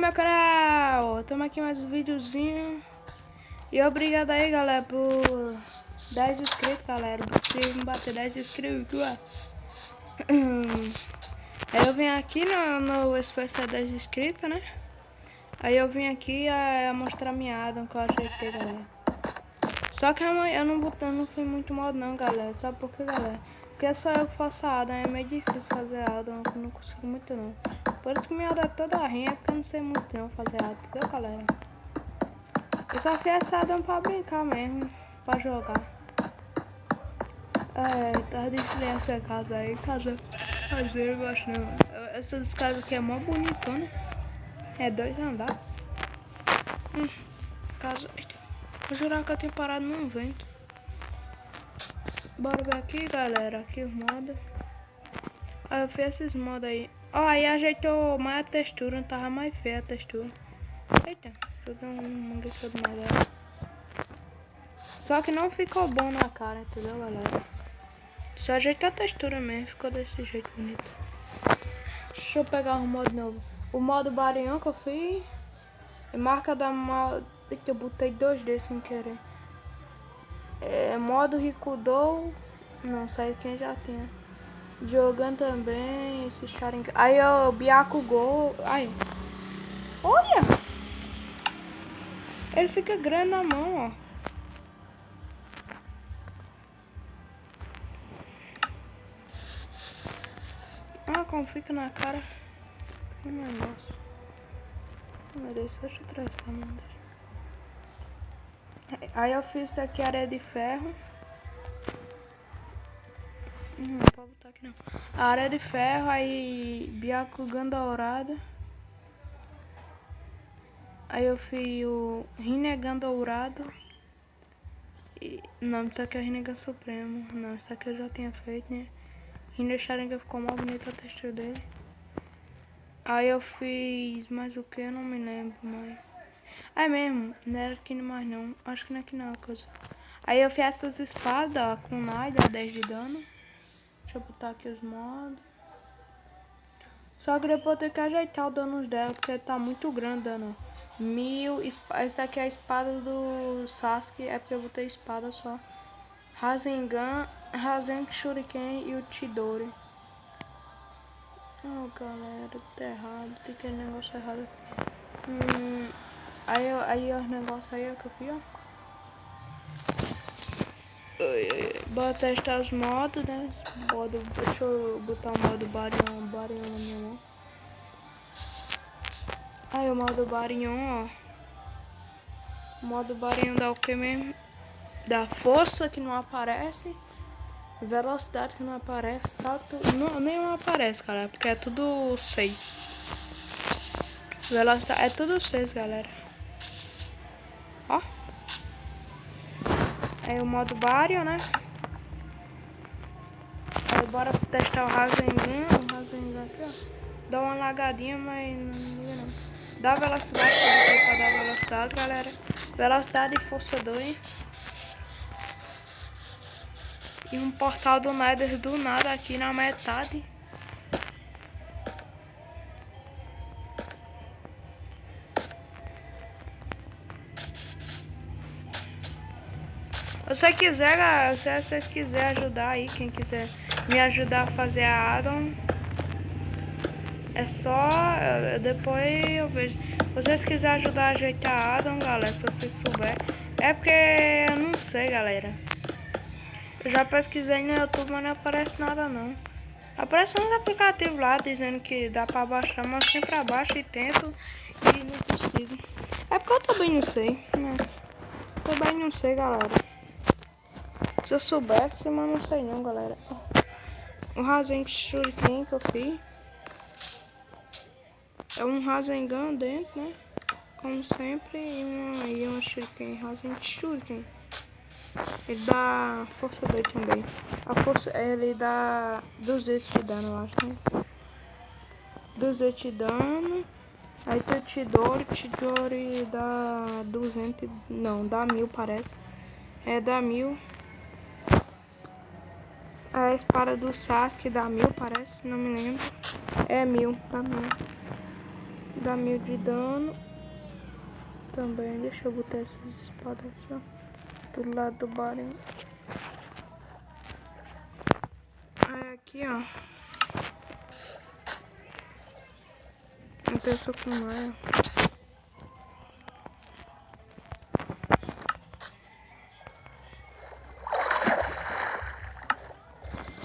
meu canal! Tamo aqui mais um videozinho. E obrigado aí, galera, por 10 inscritos, galera. Se me bater 10 inscritos, aí eu vim aqui no especial 10 inscritos, né? Aí eu vim aqui a mostrar minha Adam que eu ajeitei, galera. Só que eu não fui muito mal não, galera. Sabe por quê, galera? Porque é só eu que faço a Adam, é meio difícil fazer a Adam, eu não consigo muito não. Por isso que minha Adam é toda rinha, porque eu não sei muito não fazer Adam, entendeu, galera? Eu só fiz essa Adam pra brincar mesmo, pra jogar. Tá destruindo essa casa aí, casa fazer, eu gosto não. Essas casas aqui é mó bonitona, né? É 2 andares. Casa... Vou jurar que eu tenho parado num vento. Bora ver aqui, galera, aqui os modos. Aí eu fiz esses modos aí. Ó, aí ajeitou mais a textura, não tava mais feia a textura. Eita, joguei um mangue todo mais. Só que não ficou bom na cara, entendeu, galera? Só ajeitou a textura mesmo, ficou desse jeito bonito. Deixa eu pegar um modo novo. O modo Barião que eu fiz. É marca da mal. Eita, eu botei 2D sem querer. É modo Rikudou. Não sei quem já tinha. Jogando também. Esse Sharing. Aí o Byakugou. Aí. Olha! Ele fica grande na mão, ó. Ah, como fica na cara. Que negócio. Meu Deus, deixa eu trazer essa mão. Aí eu fiz daqui areia de ferro. Não pode botar aqui não. A areia de ferro, aí Byakugan dourado. Aí eu fiz o Rinnegan dourado. Não, isso aqui é o Rinnegan Supremo. Não, isso aqui eu já tinha feito, né? Rinnegan Sharingan ficou mal bonita a textura dele. Aí eu fiz mais o que? Eu não me lembro mais. É mesmo, não era aqui mais não. Acho que não é aqui não a coisa. Aí eu fiz essas espadas, ó, com Nai, dá 10 de dano. Deixa eu botar aqui os modos. Só que depois eu tenho que ajeitar o dano dela, porque tá muito grande o dano. 1000, essa aqui é a espada do Sasuke, é porque eu botei espada só. Rasengan, Rasen Shuriken e o Chidori. Oh, galera, tá errado, tem aquele negócio errado. Aí os negócios aí que eu fiz, ó. Bora testar os modos, né? Deixa eu botar o modo Barion na minha mão. Aí o modo Barion, ó. O modo Barion dá o que mesmo? Dá força que não aparece. Velocidade que não aparece. Salto. Não, nenhum aparece, galera. Porque é tudo 6. Velocidade é tudo 6, galera. Ó. Aí o modo Barion, né? Aí bora testar o Rasengan. O Rasengan aqui, ó. Dá uma lagadinha, mas não. Dá velocidade, pra dar velocidade, galera. Velocidade e força 2. E um portal do Nether do nada aqui na metade. Se você quiser, galera, se vocês quiserem ajudar aí, quem quiser me ajudar a fazer a Adam, é só, depois eu vejo. Se vocês quiserem ajudar a ajeitar a Adam, galera, se vocês souberem. É porque eu não sei, galera. Eu já pesquisei no YouTube, mas não aparece nada não. Aparece uns aplicativos lá dizendo que dá pra baixar, mas eu sempre abaixo e tento e não consigo. É porque eu também não sei, né? Também não sei, galera. Se eu soubesse, mas não sei não, galera. O Rasengan Shuriken que eu fiz. É um Rasengan dentro, né? Como sempre. E uma Shuriken. Rasengan Shuriken. Ele dá força 2 também. A força, ele dá 200 de dano, eu acho, né? 200 de dano. Aí tem o Chidori dá 200, não, dá 1000 parece. É, dá 1000. A espada do Sasuke dá 1000 parece, não me lembro. É 1000, dá 1000. Dá 1000 de dano. Também, deixa eu botar essas espadas aqui, ó. Do lado do barão. Aí aqui, ó. Então eu sou com Maia.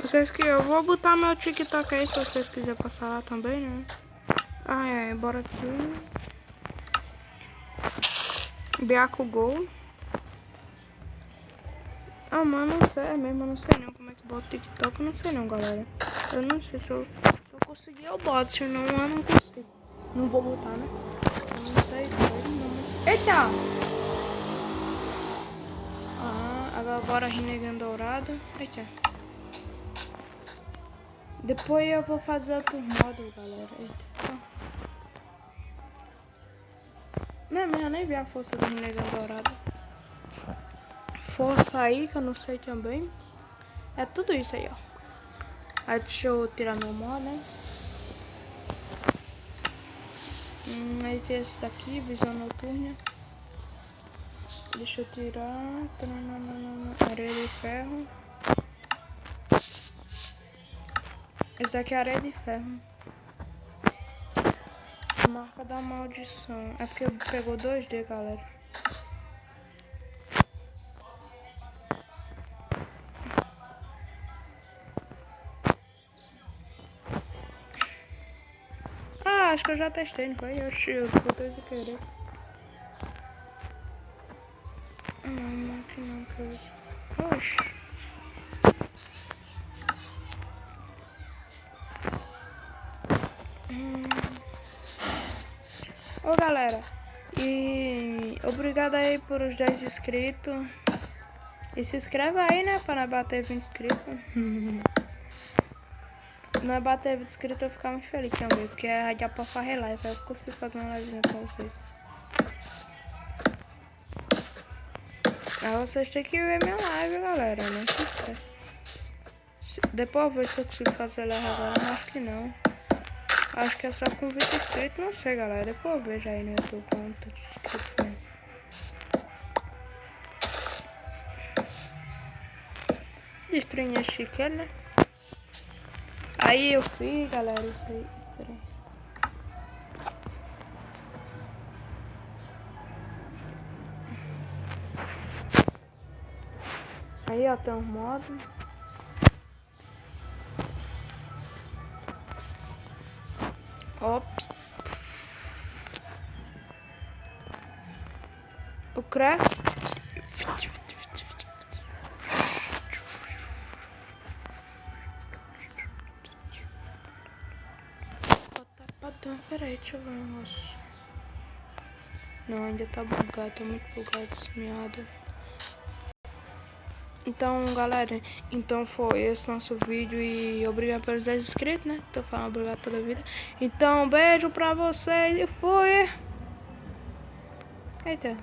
Vocês que eu vou botar meu TikTok aí se vocês quiserem passar lá também, né? Ah, é, bora aqui. Biaco Gol. Ah, mano, não sei mesmo, eu não sei não como é que bota o TikTok, eu não sei não, galera. Eu não sei se eu conseguir eu boto, senão eu não consigo. Não vou botar, né? Eu não sei, não. Eita! Ah, agora Rinnegan dourado. Eita. Depois eu vou fazer outro modo, galera. Eita. Não, eu nem vi a força do Rinnegan dourado. Força aí, que eu não sei também. É tudo isso aí, ó. Aí deixa eu tirar meu modo, né? Aí tem esse daqui, visão noturna. Deixa eu tirar. Areia de ferro. Esse daqui é areia de ferro. Marca da maldição. É porque pegou 2D, galera. Ah, acho que eu já testei, não foi? Eu botei sem querer. Não, aqui não, que eu... Oxi. Ô, galera. E obrigado aí por os 10 inscritos. E se inscreve aí, né? Pra nós bater 20 inscritos. Nós bater 20 inscritos eu ficar muito feliz também. Porque aí dá pra fazer live. Eu consigo fazer uma live com vocês. Aí vocês têm que ver minha live, galera. Não se esquece. Depois eu vejo se eu consigo fazer live agora. Mas acho que não. Acho que é só com 20 inscritos. Não sei, galera. Depois eu vejo aí no YouTube quanto inscritos mesmo. Destruindo a chiqueira, né? Aí eu fiz, galera, isso aí. Peraí. Aí, ó, tem um modo. Ops. O craft. Peraí, deixa eu ver um negócio. Não, ainda tá bugado, tá muito bugado esse miado. Então, galera, então foi esse nosso vídeo e obrigado pelos 10 inscritos, né? Tô falando obrigado toda a vida. Então, beijo pra vocês e fui! Eita.